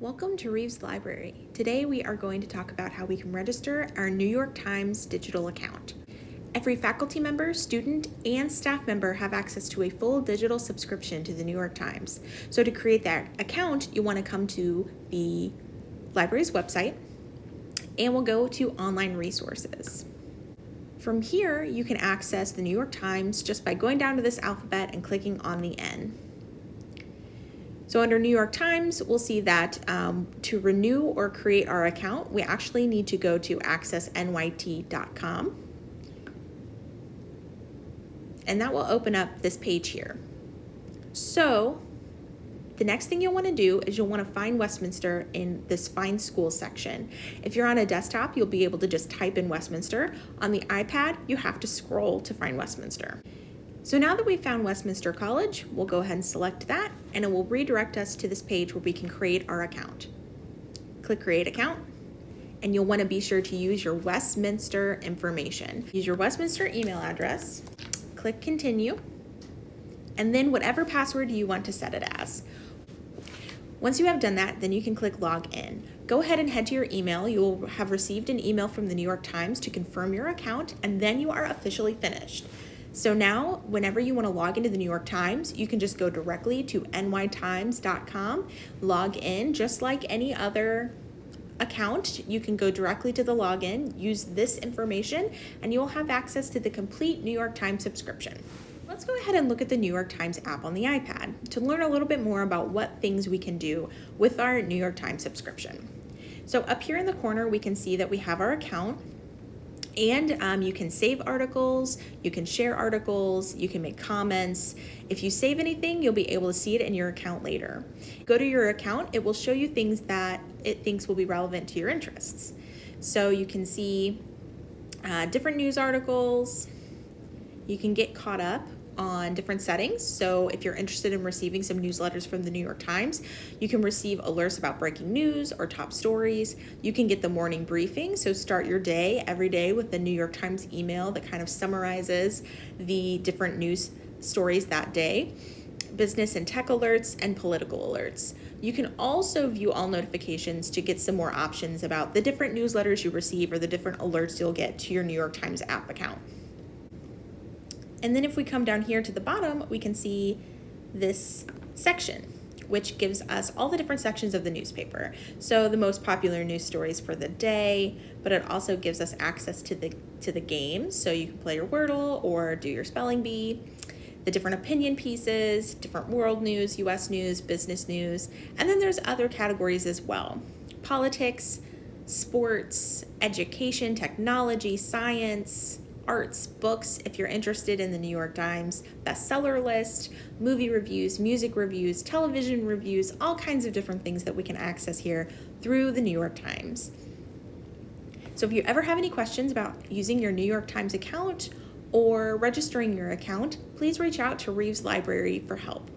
Welcome to Reeves Library. Today we are going to talk about how we can register our New York Times digital account. Every faculty member, student, and staff member have access to a full digital subscription to the New York Times. So to create that account, you want to come to the library's website and we'll go to online resources. From here, you can access the New York Times just by going down to this alphabet and clicking on the N. So under New York Times, we'll see that to renew or create our account, we actually need to go to accessnyt.com. And that will open up this page here. So the next thing you'll want to do is you'll want to find Westminster in this Find School section. If you're on a desktop, you'll be able to just type in Westminster. On the iPad, you have to scroll to find Westminster. So now that we've found Westminster College, we'll go ahead and select that, and it will redirect us to this page where we can create our account. Click Create Account, and you'll want to be sure to use your Westminster information. Use your Westminster email address, click Continue, and then whatever password you want to set it as. Once you have done that, then you can click Log In. Go ahead and head to your email. You will have received an email from the New York Times to confirm your account, and then you are officially finished. So now, whenever you want to log into the New York Times, you can just go directly to nytimes.com, log in, just like any other account. You can go directly to the login, use this information, and you will have access to the complete New York Times subscription. Let's go ahead and look at the New York Times app on the iPad to learn a little bit more about what things we can do with our New York Times subscription. So up here in the corner, we can see that we have our account. And you can save articles, you can share articles, you can make comments. If you save anything, you'll be able to see it in your account later. Go to your account, it will show you things that it thinks will be relevant to your interests. So you can see different news articles, you can get caught up on different settings. So if you're interested in receiving some newsletters from the New York Times, you can receive alerts about breaking news or top stories. You can get the morning briefing, so start your day every day with the New York Times email that kind of summarizes the different news stories that day, business and tech alerts, and political alerts. You can also view all notifications to get some more options about the different newsletters you receive or the different alerts you'll get to your New York Times app account. And then if we come down here to the bottom, we can see this section, which gives us all the different sections of the newspaper. So the most popular news stories for the day, but it also gives us access to the games. So you can play your Wordle or do your spelling bee, the different opinion pieces, different world news, US news, business news, and then there's other categories as well. Politics, sports, education, technology, science, arts, books, if you're interested in the New York Times bestseller list, movie reviews, music reviews, television reviews, all kinds of different things that we can access here through the New York Times. So if you ever have any questions about using your New York Times account or registering your account, please reach out to Reeves Library for help.